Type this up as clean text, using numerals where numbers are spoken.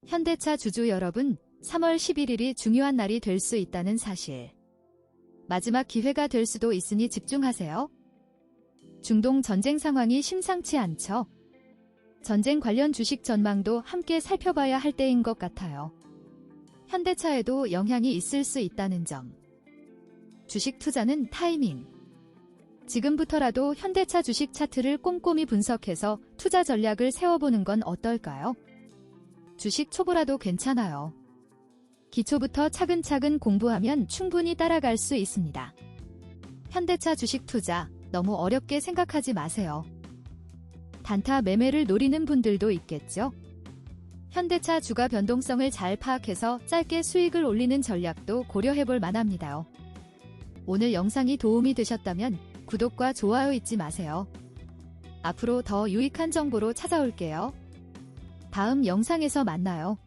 현대차 주주 여러분, 3월 11일이 중요한 날이 될 수 있다는 사실. 마지막 기회가 될 수도 있으니 집중하세요. 중동 전쟁 상황이 심상치 않죠? 전쟁 관련 주식 전망도 함께 살펴봐야 할 때인 것 같아요. 현대차에도 영향이 있을 수 있다는 점. 주식 투자는 타이밍. 지금부터라도 현대차 주식 차트를 꼼꼼히 분석해서 투자 전략을 세워보는 건 어떨까요? 주식 초보라도 괜찮아요. 기초부터 차근차근 공부하면 충분히 따라갈 수 있습니다. 현대차 주식 투자 너무 어렵게 생각하지 마세요. 단타 매매를 노리는 분들도 있겠죠? 현대차 주가 변동성을 잘 파악해서 짧게 수익을 올리는 전략도 고려해볼 만합니다. 오늘 영상이 도움이 되셨다면 구독과 좋아요 잊지 마세요. 앞으로 더 유익한 정보로 찾아올게요. 다음 영상에서 만나요.